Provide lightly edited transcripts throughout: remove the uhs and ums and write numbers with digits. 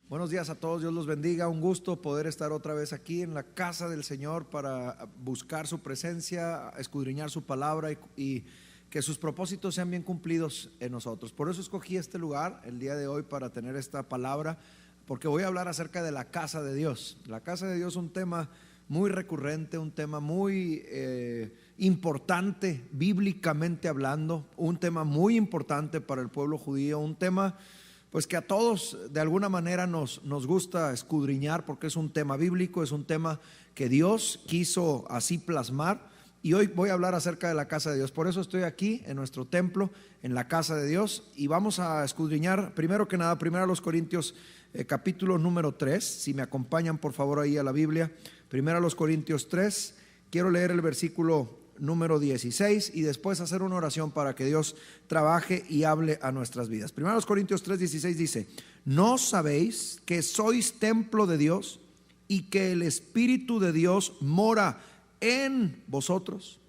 Buenos días a todos, Dios los bendiga. Un gusto poder estar otra vez aquí en la casa del Señor para buscar su presencia, escudriñar su palabra y que sus propósitos sean bien cumplidos en nosotros. Por eso escogí este lugar el día de hoy para tener esta palabra, porque voy a hablar acerca de la casa de Dios. La casa de Dios es un tema muy recurrente, un tema muy importante bíblicamente hablando, un tema muy importante para el pueblo judío, un tema pues que a todos de alguna manera nos gusta escudriñar, porque es un tema bíblico, es un tema que Dios quiso así plasmar. Y hoy voy a hablar acerca de la casa de Dios. Por eso estoy aquí en nuestro templo, en la casa de Dios, y vamos a escudriñar primero que nada, primero a los Corintios capítulo número 3. Si me acompañan por favor ahí a la Biblia, primero a los Corintios 3. Quiero leer el versículo número 16 y después hacer una oración para que Dios trabaje y hable a nuestras vidas. Primero los Corintios 3:16 dice: ¿no sabéis que sois templo de Dios y que el Espíritu de Dios mora en vosotros?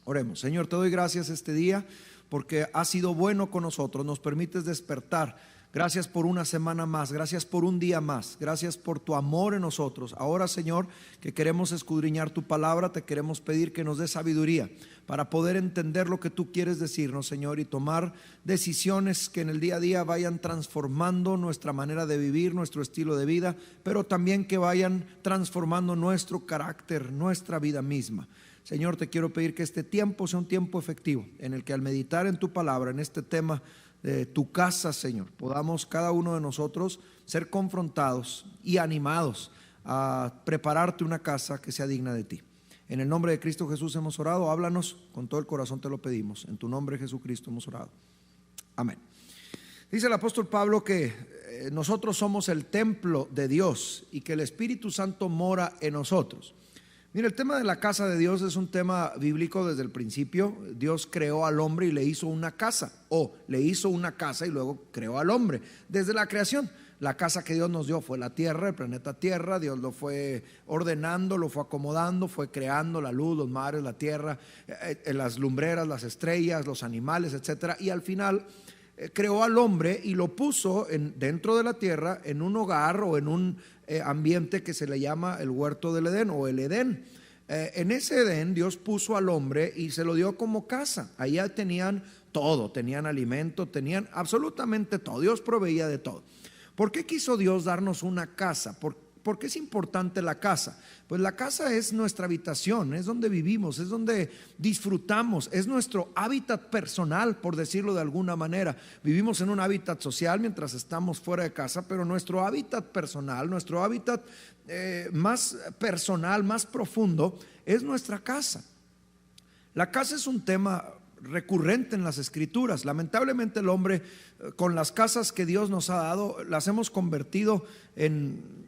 Oremos. Señor, te doy gracias este día porque has sido bueno con nosotros, nos permites despertar. Gracias por una semana más, gracias por un día más, gracias por tu amor en nosotros. Ahora, Señor, que queremos escudriñar tu palabra, te queremos pedir que nos dé sabiduría para poder entender lo que tú quieres decirnos, Señor, y tomar decisiones que en el día a día vayan transformando nuestra manera de vivir, nuestro estilo de vida, pero también que vayan transformando nuestro carácter, nuestra vida misma. Señor, te quiero pedir que este tiempo sea un tiempo efectivo, en el que al meditar en tu palabra, en este tema de tu casa, Señor, podamos cada uno de nosotros ser confrontados y animados a prepararte una casa que sea digna de ti. En el nombre de Cristo Jesús hemos orado. Háblanos, con todo el corazón te lo pedimos. En tu nombre, Jesucristo, hemos orado. Amén. Dice el apóstol Pablo que nosotros somos el templo de Dios y que el Espíritu Santo mora en nosotros. Mira, el tema de la casa de Dios es un tema bíblico desde el principio. Dios creó al hombre y le hizo una casa, o le hizo una casa y luego creó al hombre. Desde la creación, la casa que Dios nos dio fue la tierra, el planeta Tierra. Dios lo fue ordenando, lo fue acomodando, fue creando la luz, los mares, la tierra, las lumbreras, las estrellas, los animales, etcétera. Y al final creó al hombre y lo puso dentro de la tierra, en un hogar o en un ambiente que se le llama el huerto del Edén o el Edén. En ese Edén Dios puso al hombre y se lo dio como casa. Allá tenían todo, tenían alimento, tenían absolutamente todo. Dios proveía de todo. ¿Por qué quiso Dios darnos una casa? ¿Por qué es importante la casa? Pues la casa es nuestra habitación, es donde vivimos, es donde disfrutamos, es nuestro hábitat personal, por decirlo de alguna manera. Vivimos en un hábitat social mientras estamos fuera de casa, pero nuestro hábitat personal, nuestro hábitat más personal, más profundo, es nuestra casa. La casa es un tema recurrente en las escrituras. Lamentablemente el hombre, con las casas que Dios nos ha dado, las hemos convertido en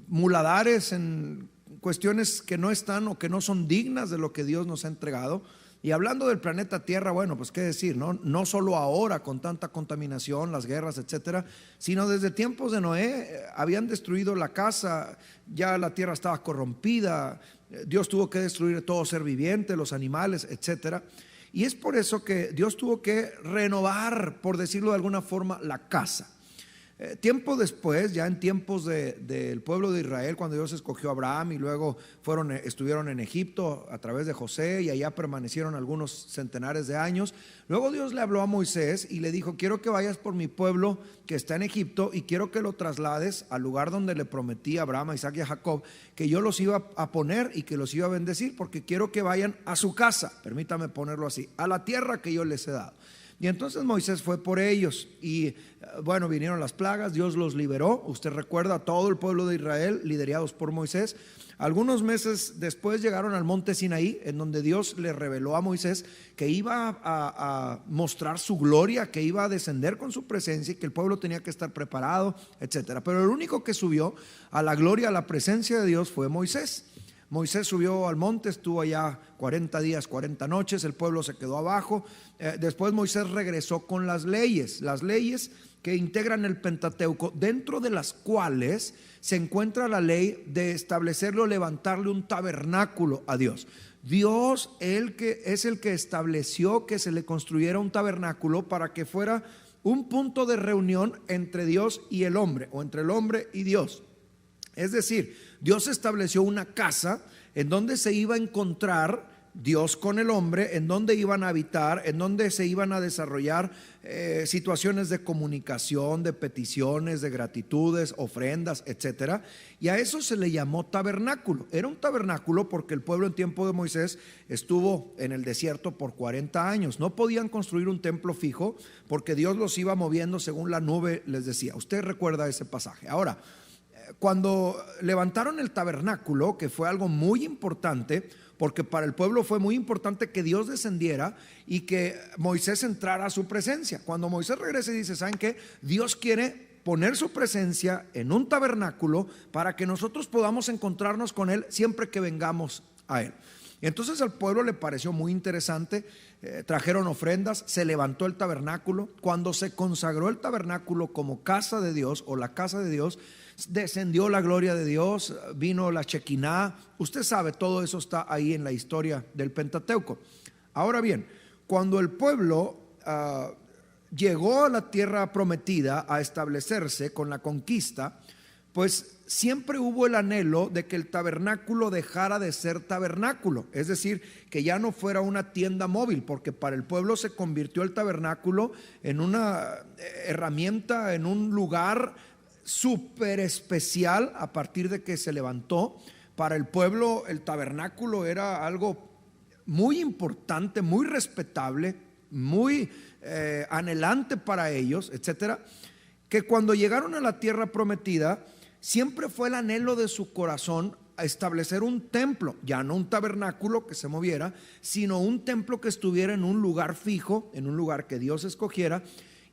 muladares, en cuestiones que no están o que no son dignas de lo que Dios nos ha entregado. Y hablando del planeta Tierra, bueno, pues qué decir, no solo ahora con tanta contaminación, las guerras, etcétera, sino desde tiempos de Noé habían destruido la casa, ya la tierra estaba corrompida, Dios tuvo que destruir todo ser viviente, los animales, etcétera. Y es por eso que Dios tuvo que renovar, por decirlo de alguna forma, la casa. Tiempo después, ya en tiempos del pueblo de Israel, cuando Dios escogió a Abraham y luego estuvieron en Egipto a través de José y allá permanecieron algunos centenares de años. Luego Dios le habló a Moisés y le dijo: quiero que vayas por mi pueblo que está en Egipto y quiero que lo traslades al lugar donde le prometí a Abraham, a Isaac y a Jacob que yo los iba a poner y que los iba a bendecir, porque quiero que vayan a su casa, permítame ponerlo así, a la tierra que yo les he dado. Y entonces Moisés fue por ellos y bueno, vinieron las plagas, Dios los liberó. Usted recuerda a todo el pueblo de Israel liderados por Moisés. Algunos meses después llegaron al monte Sinaí, en donde Dios le reveló a Moisés que iba a mostrar su gloria, que iba a descender con su presencia y que el pueblo tenía que estar preparado, etcétera. Pero el único que subió a la gloria, a la presencia de Dios fue Moisés. Moisés subió al monte, estuvo allá 40 días, 40 noches, el pueblo se quedó abajo. Después Moisés regresó con las leyes que integran el Pentateuco, dentro de las cuales se encuentra la ley de establecerle o levantarle un tabernáculo a Dios. Dios es el que estableció que se le construyera un tabernáculo para que fuera un punto de reunión entre Dios y el hombre, o entre el hombre y Dios. Es decir, Dios estableció una casa en donde se iba a encontrar Dios con el hombre, en donde iban a habitar, en donde se iban a desarrollar situaciones de comunicación, de peticiones, de gratitudes, ofrendas, etcétera. Y a eso se le llamó tabernáculo. Era un tabernáculo porque el pueblo en tiempo de Moisés estuvo en el desierto por 40 años. No podían construir un templo fijo porque Dios los iba moviendo según la nube les decía. Usted recuerda ese pasaje. Ahora, cuando levantaron el tabernáculo, que fue algo muy importante, porque para el pueblo fue muy importante que Dios descendiera y que Moisés entrara a su presencia. Cuando Moisés regresa y dice, ¿saben qué? Dios quiere poner su presencia en un tabernáculo para que nosotros podamos encontrarnos con Él siempre que vengamos a Él. Y entonces al pueblo le pareció muy interesante, trajeron ofrendas, se levantó el tabernáculo. Cuando se consagró el tabernáculo como casa de Dios o la casa de Dios, descendió la gloria de Dios, vino la Shekinah. Usted sabe, todo eso está ahí en la historia del Pentateuco. Ahora bien, cuando el pueblo llegó a la tierra prometida a establecerse con la conquista, pues siempre hubo el anhelo de que el tabernáculo dejara de ser tabernáculo, es decir, que ya no fuera una tienda móvil, porque para el pueblo se convirtió el tabernáculo en una herramienta, en un lugar súper especial a partir de que se levantó. Para el pueblo el tabernáculo era algo muy importante, muy respetable, muy anhelante para ellos, etcétera, que cuando llegaron a la tierra prometida siempre fue el anhelo de su corazón a establecer un templo, ya no un tabernáculo que se moviera, sino un templo que estuviera en un lugar fijo, en un lugar que Dios escogiera.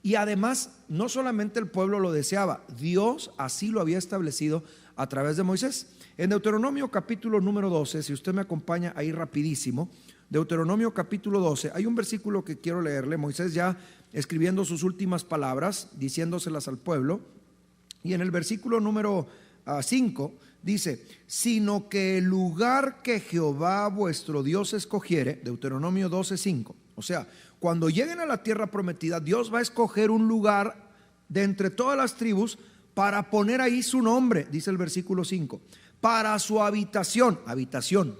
Y además, no solamente el pueblo lo deseaba, Dios así lo había establecido a través de Moisés. En Deuteronomio capítulo número 12, si usted me acompaña ahí rapidísimo, Deuteronomio capítulo 12, hay un versículo que quiero leerle. Moisés ya escribiendo sus últimas palabras, diciéndoselas al pueblo, y en el versículo número 5 dice, sino que el lugar que Jehová vuestro Dios escogiere, Deuteronomio 12:5, o sea, cuando lleguen a la tierra prometida, Dios va a escoger un lugar de entre todas las tribus para poner ahí su nombre, dice el versículo 5, para su habitación,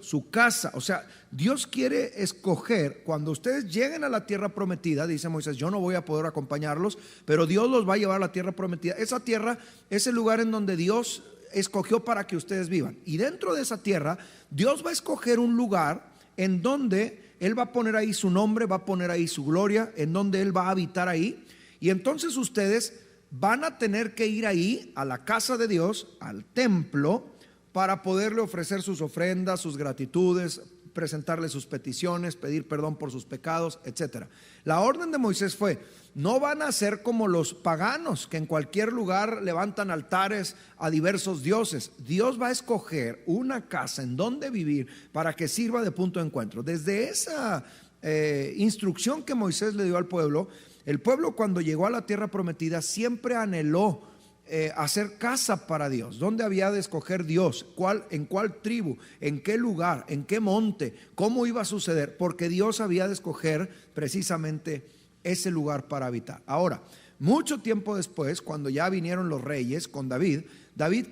su casa. O sea, Dios quiere escoger, cuando ustedes lleguen a la tierra prometida, dice Moisés, yo no voy a poder acompañarlos, pero Dios los va a llevar a la tierra prometida. Esa tierra es el lugar en donde Dios escogió para que ustedes vivan. Y dentro de esa tierra, Dios va a escoger un lugar en donde Él va a poner ahí su nombre, va a poner ahí su gloria, en donde Él va a habitar ahí. Y entonces ustedes van a tener que ir ahí a la casa de Dios, al templo, para poderle ofrecer sus ofrendas, sus gratitudes, presentarle sus peticiones, pedir perdón por sus pecados, etcétera. La orden de Moisés fue, no van a ser como los paganos que en cualquier lugar levantan altares a diversos dioses. Dios va a escoger una casa en donde vivir para que sirva de punto de encuentro. Desde esa instrucción que Moisés le dio al pueblo, el pueblo cuando llegó a la tierra prometida siempre anheló hacer casa para Dios. ¿Dónde había de escoger Dios? ¿En cuál tribu? ¿En qué lugar? ¿En qué monte? ¿Cómo iba a suceder? Porque Dios había de escoger precisamente ese lugar para habitar. Ahora, mucho tiempo después, cuando ya vinieron los reyes con David,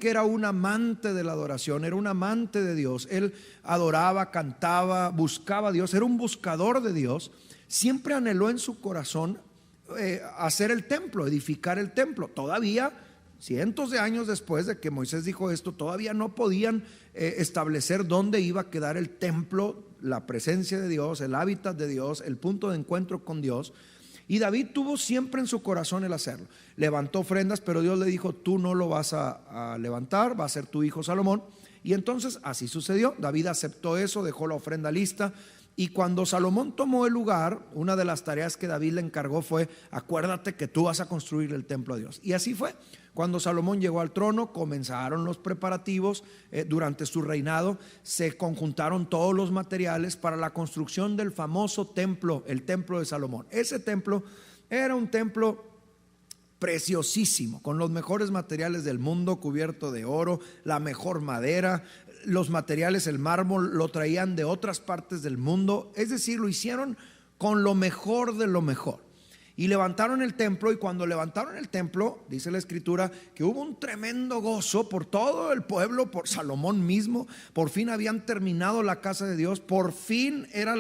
que era un amante de la adoración, era un amante de Dios, él adoraba, cantaba, buscaba a Dios, era un buscador de Dios, siempre anheló en su corazón hacer el templo, edificar el templo. Todavía cientos de años después de que Moisés dijo esto, todavía no podían establecer dónde iba a quedar el templo, la presencia de Dios, el hábitat de Dios, el punto de encuentro con Dios. Y David tuvo siempre en su corazón el hacerlo. Levantó ofrendas, pero Dios le dijo, tú no lo vas a levantar, va a ser tu hijo Salomón. Y entonces así sucedió. David aceptó eso, dejó la ofrenda lista. Y cuando Salomón tomó el lugar, una de las tareas que David le encargó fue, acuérdate que tú vas a construir el templo a Dios. Y así fue. Cuando Salomón llegó al trono, comenzaron los preparativos. Durante su reinado se conjuntaron todos los materiales para la construcción del famoso templo, el templo de Salomón. Ese templo era un templo preciosísimo, con los mejores materiales del mundo, cubierto de oro, la mejor madera. Los materiales, el mármol, lo traían de otras partes del mundo. Es decir, lo hicieron con lo mejor de lo mejor. Y levantaron el templo, y cuando levantaron el templo, dice la escritura, que hubo un tremendo gozo por todo el pueblo, por Salomón mismo. Por fin habían terminado la casa de Dios, por fin era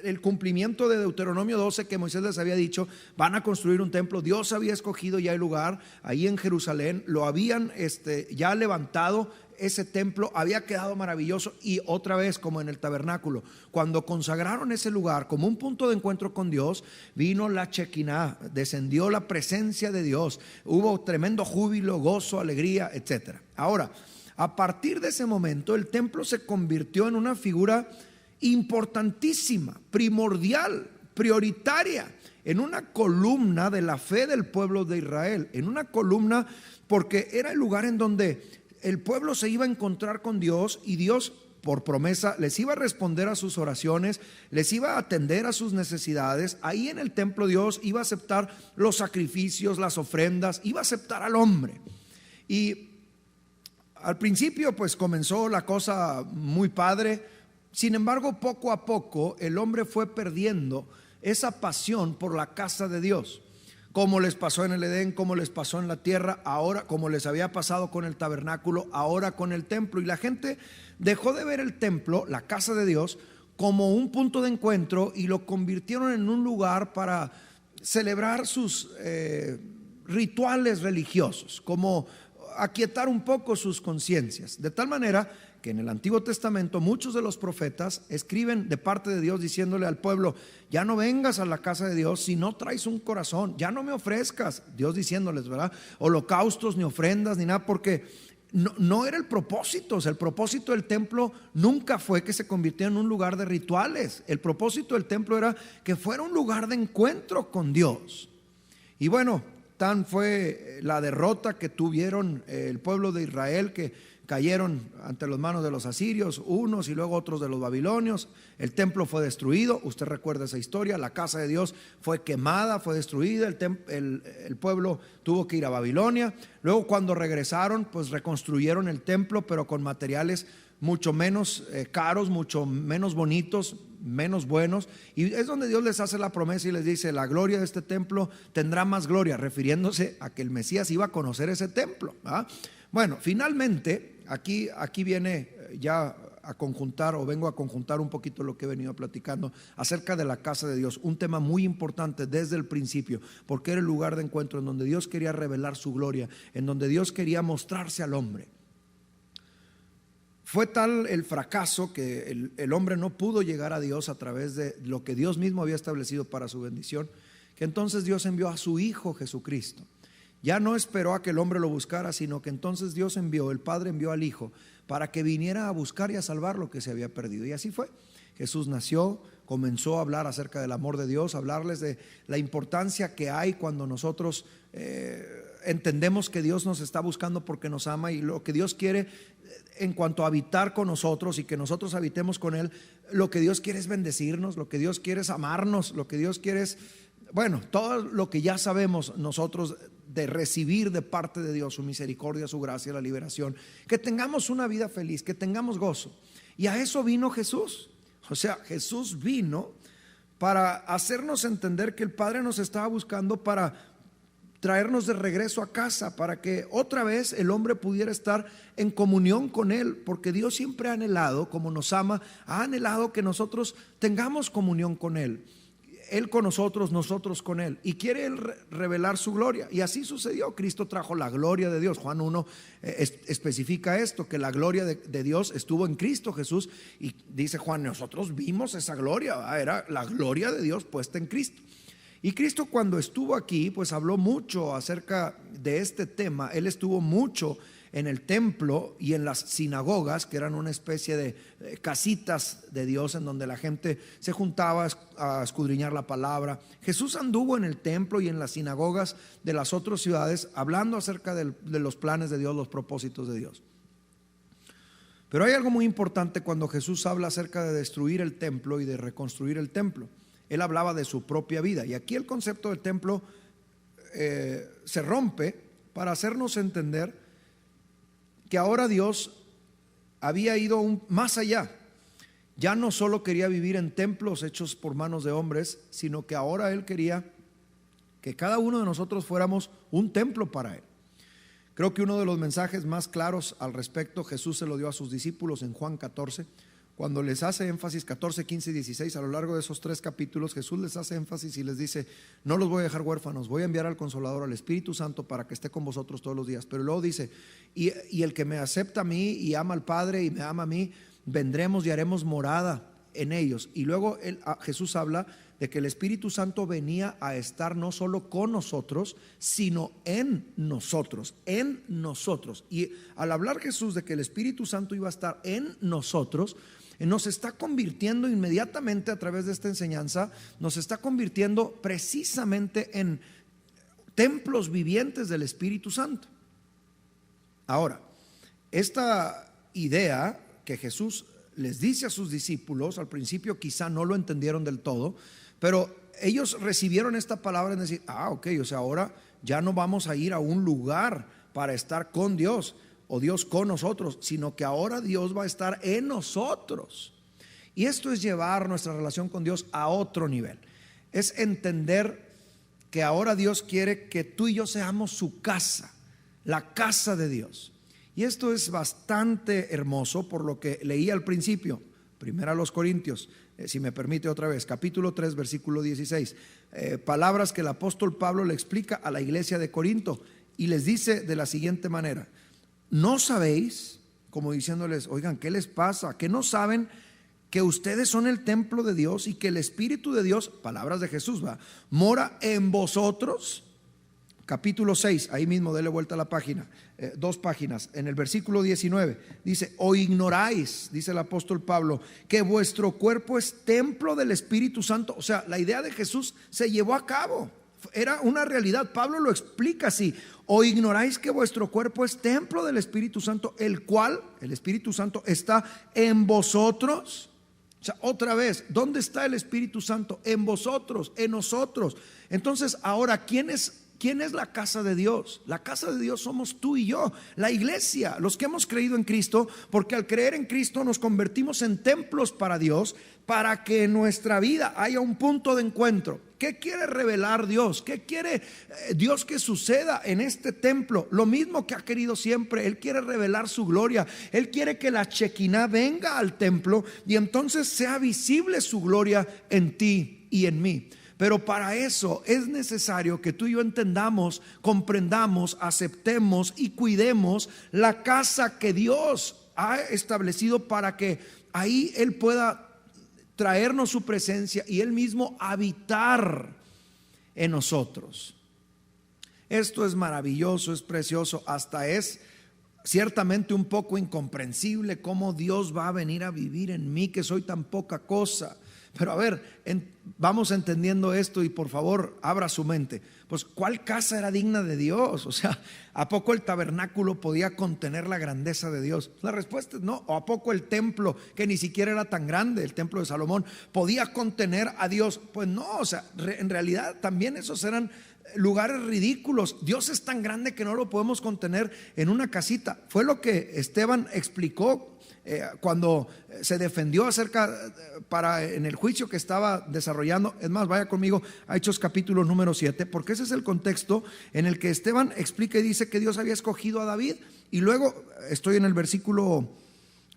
el cumplimiento de Deuteronomio 12 que Moisés les había dicho: van a construir un templo. Dios había escogido ya el lugar ahí en Jerusalén, lo habían ya levantado. Ese templo había quedado maravilloso, y otra vez, como en el tabernáculo, cuando consagraron ese lugar como un punto de encuentro con Dios, vino la Shekinah, descendió la presencia de Dios, hubo tremendo júbilo, gozo, alegría, etc. Ahora, a partir de ese momento, el templo se convirtió en una figura importantísima, primordial, prioritaria, en una columna de la fe del pueblo de Israel, en una columna, porque era el lugar en donde el pueblo se iba a encontrar con Dios, y Dios, por promesa, les iba a responder a sus oraciones, les iba a atender a sus necesidades. Ahí en el templo Dios iba a aceptar los sacrificios, las ofrendas, iba a aceptar al hombre. Y al principio pues comenzó la cosa muy padre. Sin embargo, poco a poco el hombre fue perdiendo esa pasión por la casa de Dios, como les pasó en el Edén, como les pasó en la tierra, ahora como les había pasado con el tabernáculo, ahora con el templo. Y la gente dejó de ver el templo, la casa de Dios, como un punto de encuentro, y lo convirtieron en un lugar para celebrar sus rituales religiosos, como aquietar un poco sus conciencias. De tal manera que en el Antiguo Testamento muchos de los profetas escriben de parte de Dios diciéndole al pueblo: ya no vengas a la casa de Dios si no traes un corazón, ya no me ofrezcas, Dios diciéndoles, ¿verdad?, holocaustos, ni ofrendas, ni nada, porque no era el propósito. O sea, el propósito del templo nunca fue que se convirtiera en un lugar de rituales. El propósito del templo era que fuera un lugar de encuentro con Dios. Y bueno, tan fue la derrota que tuvieron el pueblo de Israel, que cayeron ante las manos de los asirios, unos y luego otros de los babilonios. El templo fue destruido, usted recuerda esa historia. La casa de Dios fue quemada, fue destruida. El pueblo tuvo que ir a Babilonia. Luego, cuando regresaron, pues reconstruyeron el templo, pero con materiales mucho menos caros, mucho menos bonitos, menos buenos. Y es donde Dios les hace la promesa y les dice: la gloria de este templo tendrá más gloria, refiriéndose a que el Mesías iba a conocer ese templo, ¿verdad? Bueno, finalmente aquí viene ya a conjuntar, o vengo a conjuntar un poquito lo que he venido platicando acerca de la casa de Dios, un tema muy importante desde el principio, porque era el lugar de encuentro en donde Dios quería revelar su gloria, en donde Dios quería mostrarse al hombre. Fue tal el fracaso que el hombre no pudo llegar a Dios a través de lo que Dios mismo había establecido para su bendición, que entonces Dios envió a su Hijo Jesucristo. Ya no esperó a que el hombre lo buscara, sino que entonces Dios envió, el Padre envió al Hijo para que viniera a buscar y a salvar lo que se había perdido. Y así fue. Jesús nació, comenzó a hablar acerca del amor de Dios, a hablarles de la importancia que hay cuando nosotros entendemos que Dios nos está buscando porque nos ama, y lo que Dios quiere en cuanto a habitar con nosotros y que nosotros habitemos con Él. Lo que Dios quiere es bendecirnos, lo que Dios quiere es amarnos, lo que Dios quiere es, bueno, todo lo que ya sabemos nosotros de recibir de parte de Dios, su misericordia, su gracia, la liberación, que tengamos una vida feliz, que tengamos gozo. Y a eso vino Jesús. O sea, Jesús vino para hacernos entender que el Padre nos estaba buscando para traernos de regreso a casa, para que otra vez el hombre pudiera estar en comunión con Él, porque Dios siempre ha anhelado, como nos ama, ha anhelado que nosotros tengamos comunión con Él. Él con nosotros, nosotros con Él, y quiere Él revelar su gloria. Y así sucedió. Cristo trajo la gloria de Dios. Juan 1 especifica esto, que la gloria de Dios estuvo en Cristo Jesús. Y dice Juan: nosotros vimos esa gloria, era la gloria de Dios puesta en Cristo. Y Cristo, cuando estuvo aquí, pues habló mucho acerca de este tema. Él estuvo mucho en el templo y en las sinagogas, que eran una especie de casitas de Dios en donde la gente se juntaba a escudriñar la palabra. Jesús anduvo en el templo y en las sinagogas de las otras ciudades hablando acerca de los planes de Dios, los propósitos de Dios. Pero hay algo muy importante cuando Jesús habla acerca de destruir el templo y de reconstruir el templo. Él hablaba de su propia vida, y aquí el concepto del templo se rompe para hacernos entender que ahora Dios había ido más allá. Ya no solo quería vivir en templos hechos por manos de hombres, sino que ahora Él quería que cada uno de nosotros fuéramos un templo para Él. Creo que uno de los mensajes más claros al respecto Jesús se lo dio a sus discípulos en Juan 14, cuando les hace énfasis, 14, 15 y 16, a lo largo de esos 3 capítulos, Jesús les hace énfasis y les dice: no los voy a dejar huérfanos, voy a enviar al Consolador, al Espíritu Santo, para que esté con vosotros todos los días. Pero luego dice: y el que me acepta a mí y ama al Padre y me ama a mí, vendremos y haremos morada en ellos. Y luego Jesús habla de que el Espíritu Santo venía a estar no solo con nosotros, sino en nosotros, en nosotros. Y al hablar Jesús de que el Espíritu Santo iba a estar en nosotros, nos está convirtiendo inmediatamente, a través de esta enseñanza, nos está convirtiendo precisamente en templos vivientes del Espíritu Santo. Ahora, esta idea que Jesús les dice a sus discípulos, al principio quizá no lo entendieron del todo, pero ellos recibieron esta palabra en decir: ok, o sea, ahora ya no vamos a ir a un lugar para estar con Dios o Dios con nosotros, sino que ahora Dios va a estar en nosotros. Y esto es llevar nuestra relación con Dios a otro nivel. Es entender que ahora Dios quiere que tú y yo seamos su casa, la casa de Dios. Y esto es bastante hermoso, por lo que leí al principio, primero a los Corintios, si me permite otra vez, capítulo 3, versículo 16, palabras que el apóstol Pablo le explica a la iglesia de Corinto y les dice de la siguiente manera: ¿no sabéis? Como diciéndoles: oigan, ¿qué les pasa? ¿Que no saben que ustedes son el templo de Dios y que el Espíritu de Dios, palabras de Jesús, mora en vosotros? Capítulo 6, ahí mismo, dele vuelta a la página, 2 páginas, en el versículo 19, dice: o ignoráis, dice el apóstol Pablo, que vuestro cuerpo es templo del Espíritu Santo. O sea, la idea de Jesús se llevó a cabo, era una realidad. Pablo lo explica así: o ignoráis que vuestro cuerpo es templo del Espíritu Santo, el cual, el Espíritu Santo, está en vosotros. O sea, otra vez, ¿dónde está el Espíritu Santo? En vosotros, en nosotros. Entonces, ahora, ¿quién es la casa de Dios? La casa de Dios somos tú y yo, la iglesia, los que hemos creído en Cristo, porque al creer en Cristo nos convertimos en templos para Dios, para que en nuestra vida haya un punto de encuentro. ¿Qué quiere revelar Dios? ¿Qué quiere Dios que suceda en este templo? Lo mismo que ha querido siempre. Él quiere revelar su gloria. Él quiere que la Shekinah venga al templo y entonces sea visible su gloria en ti y en mí. Pero para eso es necesario que tú y yo entendamos, comprendamos, aceptemos y cuidemos la casa que Dios ha establecido para que ahí Él pueda traernos su presencia y Él mismo habitar en nosotros. Esto es maravilloso, es precioso, hasta es ciertamente un poco incomprensible cómo Dios va a venir a vivir en mí, que soy tan poca cosa. Pero a ver, vamos entendiendo esto y por favor abra su mente. Pues ¿cuál casa era digna de Dios? O sea, ¿a poco el tabernáculo podía contener la grandeza de Dios? La respuesta es no. ¿O a poco el templo, que ni siquiera era tan grande, el templo de Salomón, podía contener a Dios? Pues no, o sea, en realidad también esos eran lugares ridículos. Dios es tan grande que no lo podemos contener en una casita. Fue lo que Esteban explicó cuando se defendió en el juicio que estaba desarrollando. Es más, vaya conmigo a Hechos capítulo número 7, porque ese es el contexto en el que Esteban explica y dice que Dios había escogido a David. Y luego estoy en el versículo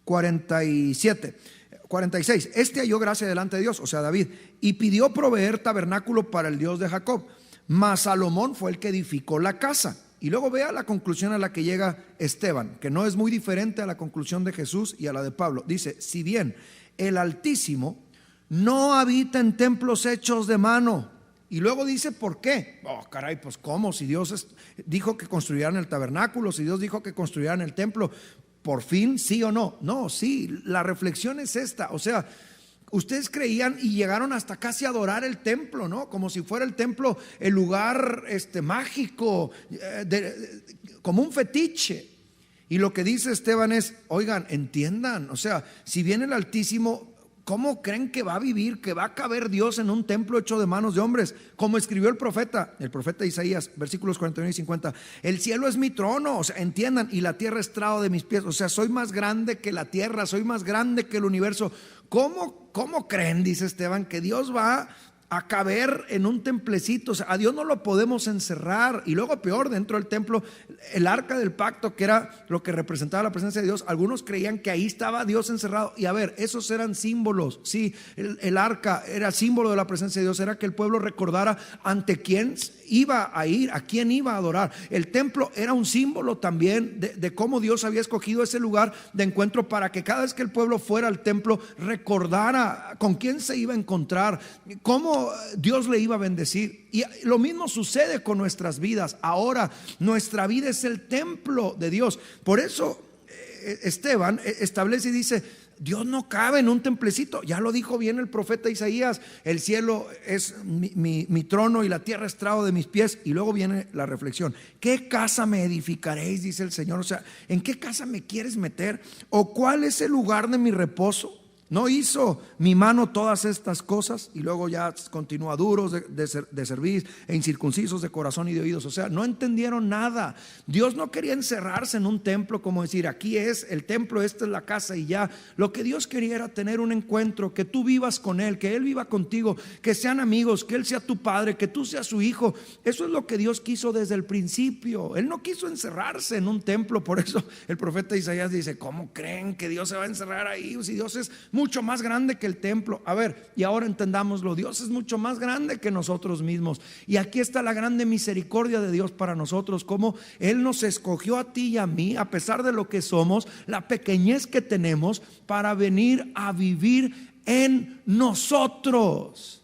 46. Este halló gracia delante de Dios, o sea David, y pidió proveer tabernáculo para el Dios de Jacob, mas Salomón fue el que edificó la casa. Y luego vea la conclusión a la que llega Esteban, que no es muy diferente a la conclusión de Jesús y a la de Pablo. Dice: si bien el Altísimo no habita en templos hechos de mano. Y luego dice ¿por qué? Oh, caray, pues ¿cómo? Si Dios dijo que construyeran el tabernáculo, si Dios dijo que construyeran el templo, ¿por fin sí o no? No, sí, la reflexión es esta. O sea, ustedes creían y llegaron hasta casi a adorar el templo, ¿no? Como si fuera el templo el lugar mágico, como un fetiche. Y lo que dice Esteban es: oigan, entiendan, o sea, si viene el Altísimo, ¿cómo creen que va a vivir, que va a caber Dios en un templo hecho de manos de hombres? Como escribió el profeta Isaías, versículos 41 y 50: el cielo es mi trono, o sea, entiendan, y la tierra estrado de mis pies. O sea, soy más grande que la tierra, soy más grande que el universo. ¿Cómo creen, dice Esteban, que Dios va a caber en un templecito. O sea, a Dios no lo podemos encerrar. Y luego peor, dentro del templo, el arca del pacto, que era lo que representaba la presencia de Dios, algunos creían que ahí estaba Dios encerrado. Y a ver, esos eran símbolos. Sí, el arca era símbolo de la presencia de Dios, era que el pueblo recordara ante quién iba a ir, a quién iba a adorar. El templo era un símbolo también de cómo Dios había escogido ese lugar de encuentro, para que cada vez que el pueblo fuera al templo recordara con quién se iba a encontrar, cómo Dios le iba a bendecir. Y lo mismo sucede con nuestras vidas. Ahora nuestra vida es el templo de Dios. Por eso Esteban establece y dice: Dios no cabe en un templecito. Ya lo dijo bien el profeta Isaías: el cielo es mi trono y la tierra estrado de mis pies. Y luego viene la reflexión: ¿qué casa me edificaréis? Dice el Señor. O sea, ¿en qué casa me quieres meter? ¿O cuál es el lugar de mi reposo? ¿No hizo mi mano todas estas cosas? Y luego ya continúa: duros de cerviz e incircuncisos de corazón y de oídos. O sea, no entendieron nada. Dios no quería encerrarse en un templo, como decir: aquí es el templo, esta es la casa y ya. Lo que Dios quería era tener un encuentro, que tú vivas con Él, que Él viva contigo, que sean amigos, que Él sea tu padre, que tú seas su hijo. Eso es lo que Dios quiso desde el principio. Él no quiso encerrarse en un templo. Por eso el profeta Isaías dice: ¿cómo creen que Dios se va a encerrar ahí? Si Dios es mucho más grande que el templo. A ver, y ahora entendámoslo: Dios es mucho más grande que nosotros mismos. Y aquí está la grande misericordia de Dios para nosotros, como Él nos escogió a ti y a mí, a pesar de lo que somos, la pequeñez que tenemos, para venir a vivir en nosotros.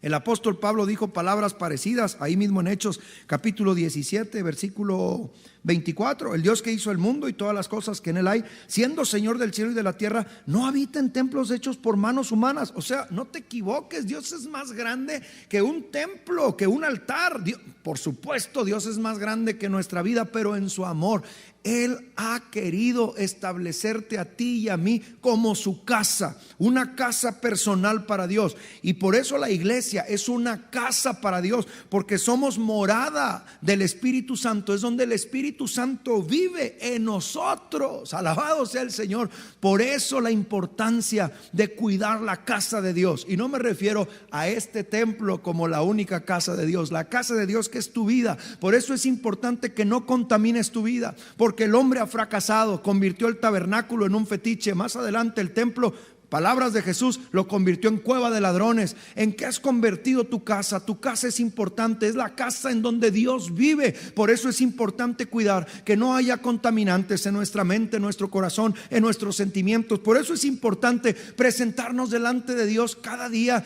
El apóstol Pablo dijo palabras parecidas ahí mismo en Hechos capítulo 17 versículo 24: el Dios que hizo el mundo y todas las cosas que en él hay, siendo Señor del cielo y de la tierra, no habita en templos hechos por manos humanas. O sea, no te equivoques, Dios es más grande que un templo, que un altar. Por supuesto, Dios es más grande que nuestra vida, pero en su amor Él ha querido establecerte a ti y a mí como su casa, una casa personal para Dios. Y por eso la iglesia es una casa para Dios, porque somos morada del Espíritu Santo. Es donde el Espíritu Santo vive en nosotros. Alabado sea el Señor. Por eso la importancia de cuidar la casa de Dios. Y no me refiero a este templo como la única casa de Dios, la casa de Dios que es tu vida. Por eso es importante que no contamines tu vida, porque el hombre ha fracasado, convirtió el tabernáculo en un fetiche. Más adelante el templo, palabras de Jesús, lo convirtió en cueva de ladrones. ¿En qué has convertido tu casa? Tu casa es importante, es la casa en donde Dios vive. Por eso es importante cuidar que no haya contaminantes en nuestra mente, en nuestro corazón, en nuestros sentimientos. Por eso es importante presentarnos delante de Dios cada día,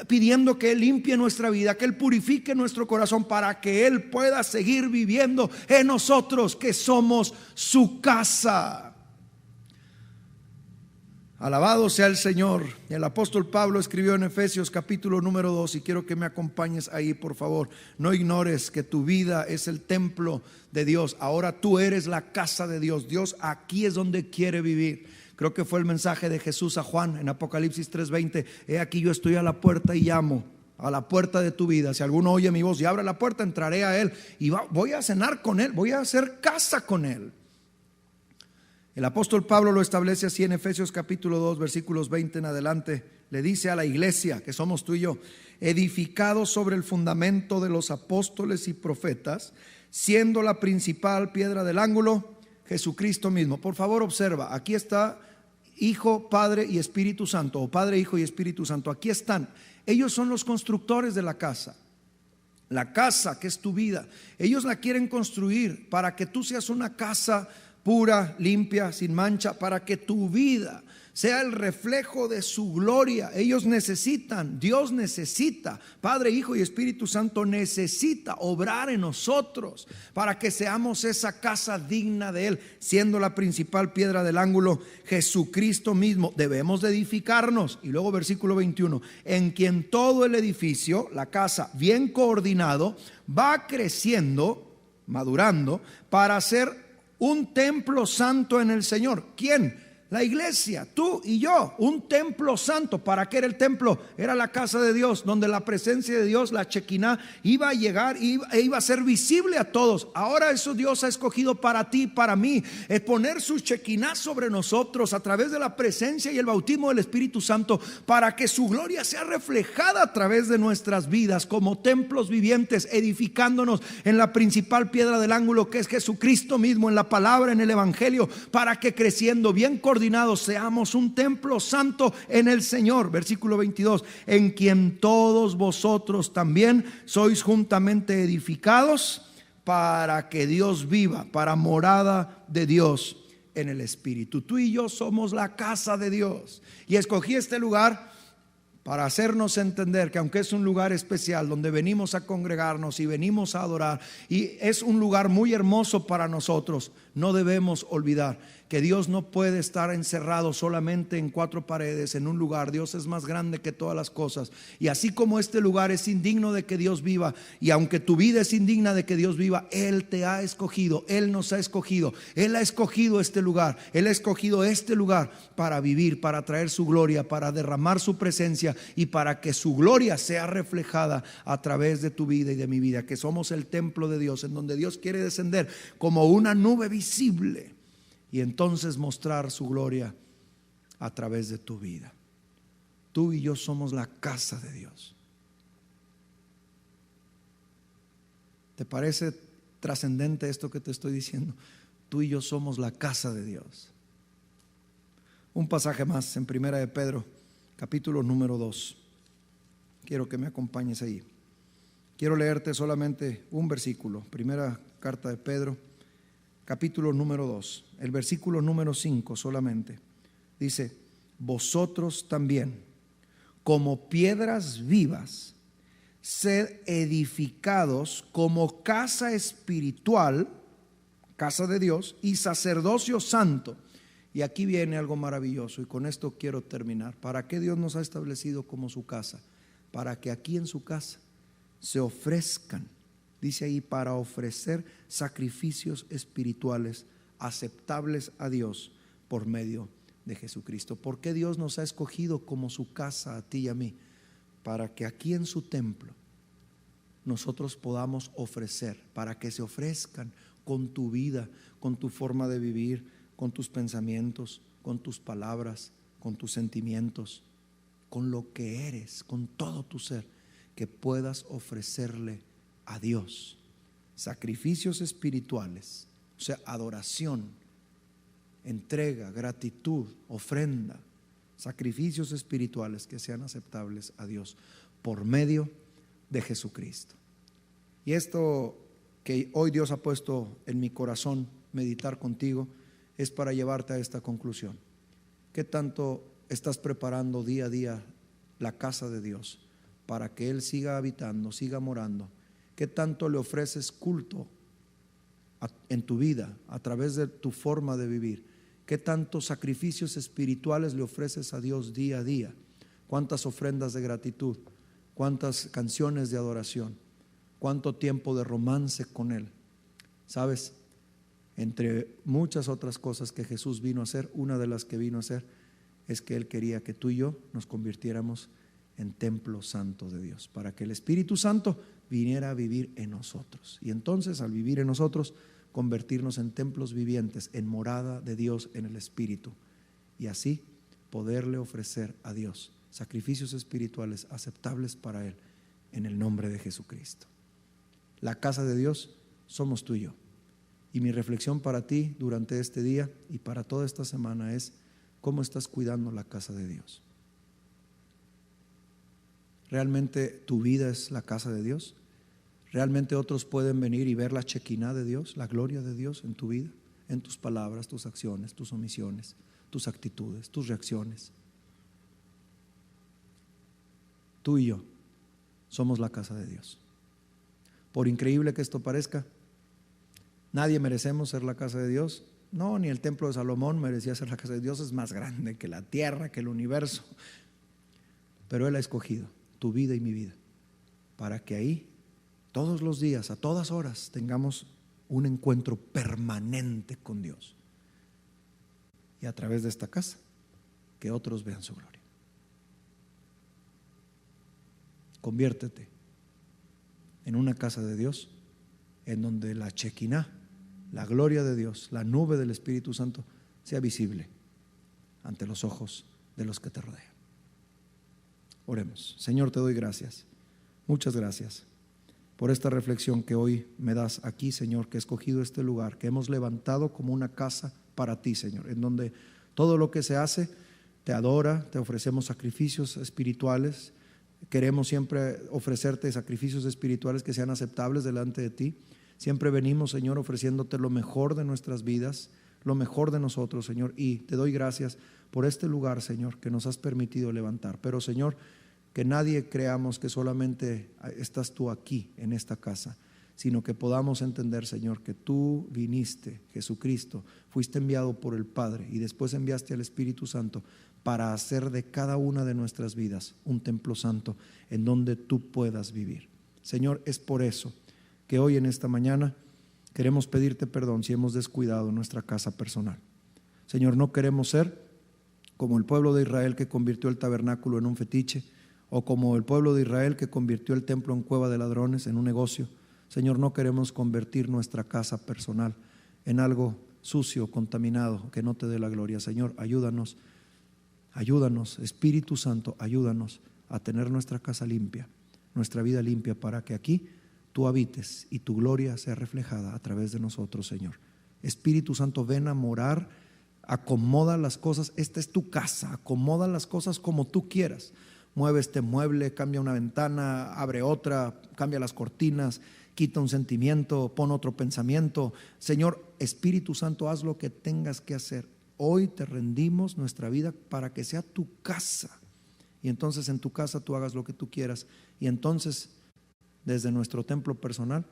pidiendo que Él limpie nuestra vida, que Él purifique nuestro corazón, para que Él pueda seguir viviendo en nosotros, que somos su casa. Alabado sea el Señor. El apóstol Pablo escribió en Efesios capítulo número 2, y quiero que me acompañes ahí, por favor. No ignores que tu vida es el templo de Dios. Ahora tú eres la casa de Dios. Dios aquí es donde quiere vivir. Creo que fue el mensaje de Jesús a Juan en Apocalipsis 3:20. He aquí yo estoy a la puerta y llamo. A la puerta de tu vida. Si alguno oye mi voz y abre la puerta, entraré a él y voy a cenar con él, voy a hacer casa con él. El apóstol Pablo lo establece así en Efesios capítulo 2 versículos 20 en adelante. Le dice a la iglesia, que somos tú y yo: edificados sobre el fundamento de los apóstoles y profetas, siendo la principal piedra del ángulo Jesucristo mismo. Por favor, observa, aquí está Hijo, Padre y Espíritu Santo, o Padre, Hijo y Espíritu Santo. Aquí están. Ellos son los constructores de la casa. La casa que es tu vida, ellos la quieren construir para que tú seas una casa pura, limpia, sin mancha, para que tu vida sea el reflejo de su gloria. Ellos necesitan, Dios necesita, Padre, Hijo y Espíritu Santo necesita obrar en nosotros para que seamos esa casa digna de Él, siendo la principal piedra del ángulo Jesucristo mismo. Debemos de edificarnos. Y luego versículo 21: en quien todo el edificio, la casa bien coordinado, va creciendo, madurando, para ser un templo santo en el Señor. ¿Quién? La iglesia, tú y yo, un templo santo. ¿Para qué era el templo? Era la casa de Dios, donde la presencia de Dios, la Shekinah, iba a llegar e iba a ser visible a todos. Ahora eso Dios ha escogido para ti, para mí, es poner su Shekinah sobre nosotros a través de la presencia y el bautismo del Espíritu Santo, para que su gloria sea reflejada a través de nuestras vidas como templos vivientes, edificándonos en la principal piedra del ángulo, que es Jesucristo mismo, en la palabra, en el evangelio, para que creciendo bien coordinados seamos un templo santo en el Señor. Versículo 22: en quien todos vosotros también sois juntamente edificados para que Dios viva, para morada de Dios en el Espíritu. Tú y yo somos la casa de Dios, y escogí este lugar para hacernos entender que aunque es un lugar especial donde venimos a congregarnos y venimos a adorar, y es un lugar muy hermoso para nosotros, no debemos olvidar que Dios no puede estar encerrado solamente en cuatro paredes, en un lugar. Dios es más grande que todas las cosas, y así como este lugar es indigno de que Dios viva, y aunque tu vida es indigna de que Dios viva, Él te ha escogido, Él nos ha escogido, Él ha escogido este lugar, Él ha escogido este lugar para vivir, para traer su gloria, para derramar su presencia y para que su gloria sea reflejada a través de tu vida y de mi vida, que somos el templo de Dios, en donde Dios quiere descender como una nube visible y entonces mostrar su gloria a través de tu vida. Tú y yo somos la casa de Dios. ¿Te parece trascendente esto que te estoy diciendo? Tú y yo somos la casa de Dios. Un pasaje más en Primera de Pedro, capítulo número 2. Quiero que me acompañes ahí. Quiero leerte solamente un versículo. Primera carta de Pedro, capítulo número 2, el versículo número 5 solamente. Dice: vosotros también, como piedras vivas, sed edificados como casa espiritual, casa de Dios, y sacerdocio santo. Y aquí viene algo maravilloso, y con esto quiero terminar. ¿Para qué Dios nos ha establecido como su casa? Para que aquí en su casa se ofrezcan, dice ahí, para ofrecer sacrificios espirituales aceptables a Dios por medio de Jesucristo. ¿Por qué Dios nos ha escogido como su casa a ti y a mí? Para que aquí en su templo nosotros podamos ofrecer, para que se ofrezcan con tu vida, con tu forma de vivir, con tus pensamientos, con tus palabras, con tus sentimientos, con lo que eres, con todo tu ser, que puedas ofrecerle a Dios sacrificios espirituales, o sea, adoración, entrega, gratitud, ofrenda, sacrificios espirituales que sean aceptables a Dios por medio de Jesucristo. Y esto que hoy Dios ha puesto en mi corazón meditar contigo es para llevarte a esta conclusión. ¿Qué tanto estás preparando día a día la casa de Dios para que Él siga habitando, siga morando? ¿Qué tanto le ofreces culto en tu vida a través de tu forma de vivir? ¿Qué tantos sacrificios espirituales le ofreces a Dios día a día? ¿Cuántas ofrendas de gratitud? ¿Cuántas canciones de adoración? ¿Cuánto tiempo de romance con Él? ¿Sabes? Entre muchas otras cosas que Jesús vino a hacer, una de las que vino a hacer es que Él quería que tú y yo nos convirtiéramos en templo santo de Dios, para que el Espíritu Santo viniera a vivir en nosotros, y entonces al vivir en nosotros convertirnos en templos vivientes, en morada de Dios en el Espíritu, y así poderle ofrecer a Dios sacrificios espirituales aceptables para Él en el nombre de Jesucristo. La casa de Dios somos tú y yo. Y mi reflexión para ti durante este día y para toda esta semana es: ¿cómo estás cuidando la casa de Dios? ¿Realmente tu vida es la casa de Dios? ¿Realmente otros pueden venir y ver la Shekinah de Dios, la gloria de Dios en tu vida, en tus palabras, tus acciones, tus omisiones, tus actitudes, tus reacciones? Tú y yo somos la casa de Dios. Por increíble que esto parezca, nadie merecemos ser la casa de Dios. No, ni el templo de Salomón merecía ser la casa de Dios. Es más grande que la tierra, que el universo. Pero Él ha escogido tu vida y mi vida para que ahí todos los días, a todas horas, tengamos un encuentro permanente con Dios. y a través de esta casa que otros vean su gloria. Conviértete en una casa de Dios en donde la Shekinah, la gloria de Dios, la nube del Espíritu Santo sea visible ante los ojos de los que te rodean. Oremos. Señor, te doy gracias, muchas gracias por esta reflexión que hoy me das aquí, Señor, que he escogido este lugar, que hemos levantado como una casa para ti, Señor, en donde todo lo que se hace te adora, te ofrecemos sacrificios espirituales. Queremos siempre ofrecerte sacrificios espirituales que sean aceptables delante de ti. Siempre venimos, Señor, ofreciéndote lo mejor de nuestras vidas, lo mejor de nosotros, Señor. Y te doy gracias por este lugar, Señor, que nos has permitido levantar. Pero, Señor, que nadie creamos que solamente estás tú aquí en esta casa, sino que podamos entender, Señor, que tú viniste, Jesucristo, fuiste enviado por el Padre y después enviaste al Espíritu Santo para hacer de cada una de nuestras vidas un templo santo en donde tú puedas vivir. Señor, es por eso que hoy en esta mañana queremos pedirte perdón si hemos descuidado nuestra casa personal. Señor, no queremos ser como el pueblo de Israel que convirtió el tabernáculo en un fetiche, o como el pueblo de Israel que convirtió el templo en cueva de ladrones, en un negocio. Señor, no queremos convertir nuestra casa personal en algo sucio, contaminado, que no te dé la gloria. Señor, ayúdanos, Espíritu Santo, ayúdanos a tener nuestra casa limpia, nuestra vida limpia, para que aquí tú habites y tu gloria sea reflejada a través de nosotros, Señor. Espíritu Santo, ven a morar, acomoda las cosas. Esta es tu casa, acomoda las cosas como tú quieras. Mueve este mueble, cambia una ventana, abre otra, cambia las cortinas, quita un sentimiento, pon otro pensamiento. Señor, Espíritu Santo, haz lo que tengas que hacer. Hoy te rendimos nuestra vida para que sea tu casa, y entonces en tu casa tú hagas lo que tú quieras. Y entonces desde nuestro templo personal,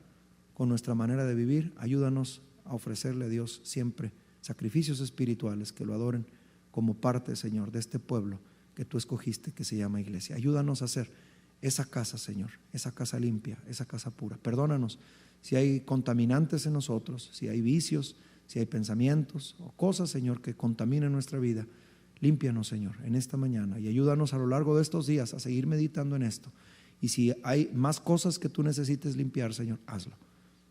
con nuestra manera de vivir, ayúdanos a ofrecerle a Dios siempre sacrificios espirituales que lo adoren como parte, Señor, de este pueblo que tú escogiste, que se llama iglesia. Ayúdanos a hacer esa casa, Señor, esa casa limpia, esa casa pura. Perdónanos si hay contaminantes en nosotros, si hay vicios, si hay pensamientos o cosas, Señor, que contaminen nuestra vida. Límpianos, Señor, en esta mañana, y ayúdanos a lo largo de estos días a seguir meditando en esto. Y si hay más cosas que tú necesites limpiar, Señor, hazlo.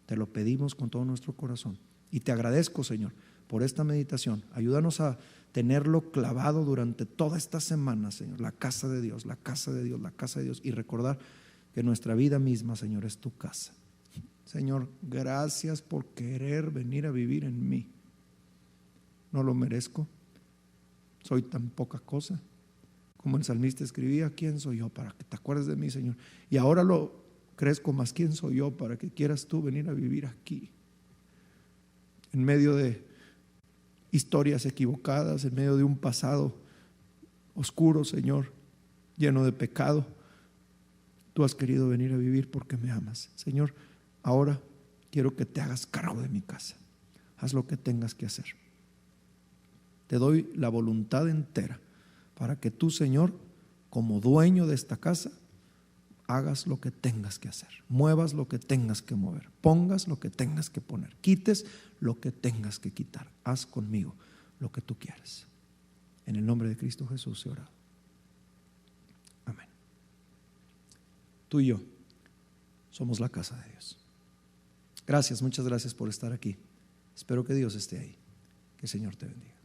Te lo pedimos con todo nuestro corazón. Y te agradezco, Señor, por esta meditación. Ayúdanos a tenerlo clavado durante toda esta semana, Señor. La casa de Dios, la casa de Dios, la casa de Dios. Y recordar que nuestra vida misma, Señor, es tu casa. Señor, gracias por querer venir a vivir en mí. No lo merezco. Soy tan poca cosa. Como el salmista escribía, ¿quién soy yo para que te acuerdes de mí, Señor? Y ahora lo crezco más, ¿quién soy yo para que quieras tú venir a vivir aquí? En medio de historias equivocadas, en medio de un pasado oscuro, Señor, lleno de pecado, tú has querido venir a vivir porque me amas. Señor, ahora quiero que te hagas cargo de mi casa. Haz lo que tengas que hacer. Te doy la voluntad entera para que tú, Señor, como dueño de esta casa, hagas lo que tengas que hacer, muevas lo que tengas que mover, pongas lo que tengas que poner, quites lo que tengas que quitar. Haz conmigo lo que tú quieras. En el nombre de Cristo Jesús he orado. Amén. Tú y yo somos la casa de Dios. Gracias, muchas gracias por estar aquí. Espero que Dios esté ahí. Que el Señor te bendiga.